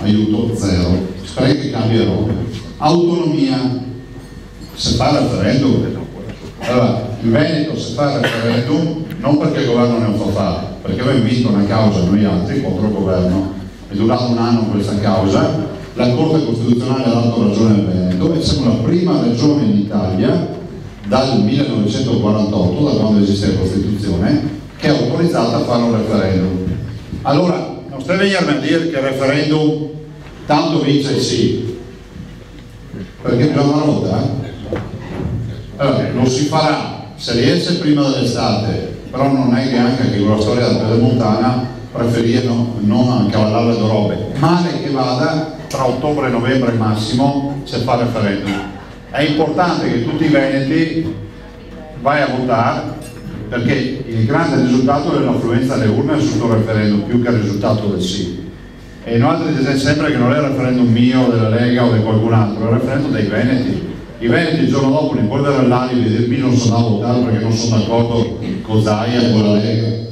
aiuto zero, sprechi che cambia roba. Autonomia, se fa referendum, allora in Veneto se fa referendum non perché il governo non fa fare, perché abbiamo vinto una causa noi altri contro il governo, è durato un anno questa causa, la Corte Costituzionale ha dato ragione al Veneto e siamo la prima regione in Italia dal 1948, da quando esiste la Costituzione, che è autorizzata a fare un referendum. Allora, non stai venendo a dire che il referendum tanto vince il sì, perché bisogna votare. Allora, lo si farà se riesce prima dell'estate, però non è che anche con la storia della Pedemontana preferiscono non accavallare le robe. Male che vada, tra ottobre e novembre massimo se fa referendum. È importante che tutti i veneti vai a votare, perché il grande risultato è l'affluenza alle urne sul referendum più che il risultato del sì. E noi diciamo sempre che non è il referendum mio, della Lega o di qualcun altro, è il referendum dei veneti. I veneti il giorno dopo non vogliono l'alibi e dirmi non sono a votare perché non sono d'accordo con Zaia e con la Lega.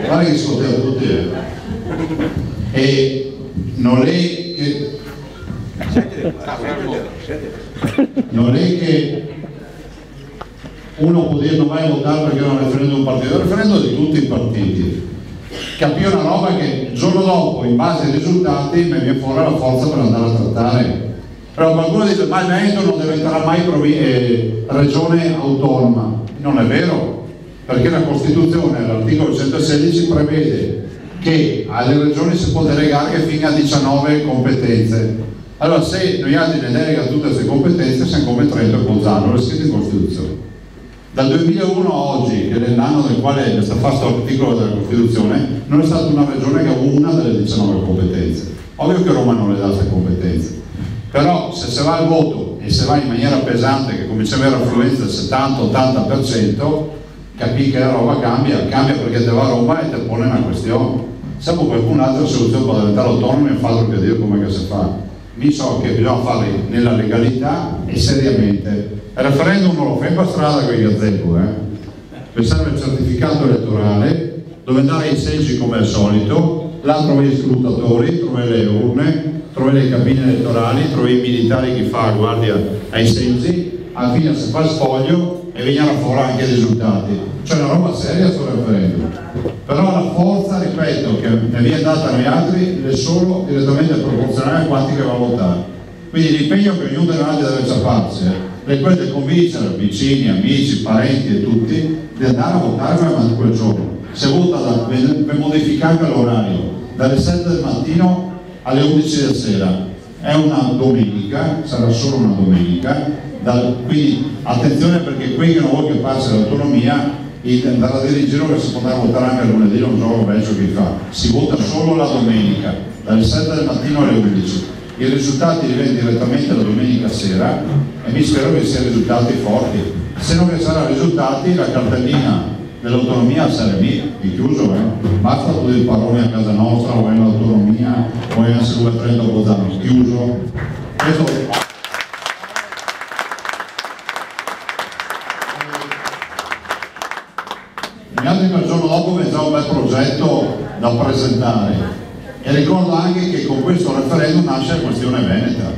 Guarda che ascoltiamo tutti. E non è che uno può dire non vai a votare perché non è un referendum di un partito, è un referendum di tutti i partiti. Capì una roba che il giorno dopo, in base ai risultati, mi viene fuori la forza per andare a trattare. Però qualcuno dice ma il Veneto non diventerà mai regione autonoma. Non è vero, perché la Costituzione, all'articolo 116, prevede che alle regioni si può delegare fino a 19 competenze. Allora se noi altri ne delega tutte queste competenze siamo come Trento e Bolzano, è scritto in Costituzione. Dal 2001 a oggi, che è l'anno nel quale è stato fatto l'articolo della Costituzione, non è stata una regione che ha una delle 19 competenze. Ovvio che Roma non le dà queste competenze, però se si va al voto e se va in maniera pesante, che comincia ad avere affluenza del 70-80%, capì che la roba cambia perché te va a Roma e te pone una questione. Se poi qualcun'altra soluzione per diventare autonomo e farlo per dire come che si fa. Mi so che bisogna farlo nella legalità e seriamente. Il referendum non lo fai per strada con i gazebo, serve il certificato elettorale, dove andare ai seggi come al solito, là trovi gli scrutatori, trovi le urne, trovi le cabine elettorali, trovi i militari che fa guardia ai seggi, alla fine si fa il sfoglio e vengono fuori anche i risultati. Cioè una roba seria sul referendum. Però la forza, ripeto, che ne viene data a noi altri è solo direttamente proporzionale a quanti che va a votare. Quindi l'impegno che ognuno dei altri deve ciapparsi, è quello di convincere vicini, amici, parenti e tutti di andare a votare quel giorno. Se vota per modificare l'orario dalle 7 del mattino alle 11 del sera, è una domenica, sarà solo una domenica, quindi attenzione perché qui che non vuole che passi l'autonomia, andare a dire in giro che si può andare a votare anche lunedì, non so penso che fa, si vota solo la domenica, dalle 7 del mattino alle 11. I risultati li vedi direttamente la domenica sera e mi spero che siano risultati forti. Se non ci saranno risultati, la cartellina dell'autonomia sarà lì, è chiuso, basta tutti i parole a casa nostra, o è l'autonomia, o è anche Trento Bolzano, chiuso. Questo... Gli altri per il giorno dopo c'è un bel progetto da presentare. E ricordo anche che con questo referendum nasce la questione veneta.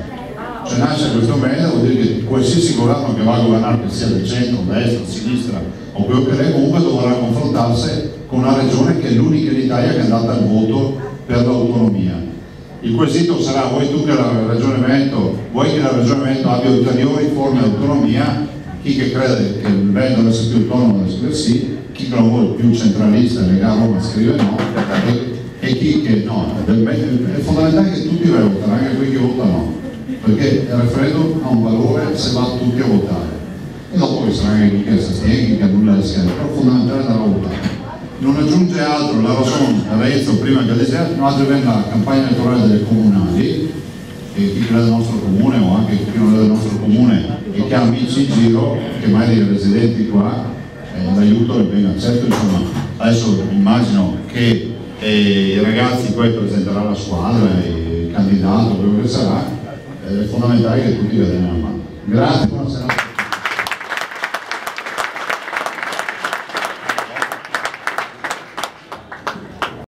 Cioè nasce la questione veneta vuol dire che qualsiasi governo che va a governare, che sia del centro, destra, sinistra o quello che è, comunque dovrà confrontarsi con una regione che è l'unica in Italia che è andata al voto per l'autonomia. Il quesito sarà: vuoi tu che la regione Veneto, vuoi che la regione Veneto abbia ulteriori forme di autonomia? Chi che crede che il Veneto deve essere più autonomo deve scrivere sì, chi che lo vuole più centralista e legare Roma scrive no, e chi che no. È fondamentale che tutti votano, anche quelli che votano, perché il referendum ha un valore se va tutti a votare. E dopo che sarà anche chi che si astiene, chi che annulla le schede, però è fondamentale da votare. Non aggiunge altro la ragione, Arezzo prima che deserto, noi abbiamo la campagna elettorale delle comunali, e chi crede del nostro comune o anche chi non è del nostro comune e che ha amici in giro, che mai dei residenti qua, l'aiuto è ben accetto. Insomma, adesso immagino che i ragazzi poi presenterà la squadra, il candidato, quello che sarà, è fondamentale che tutti vedano la mano. Grazie, buonasera.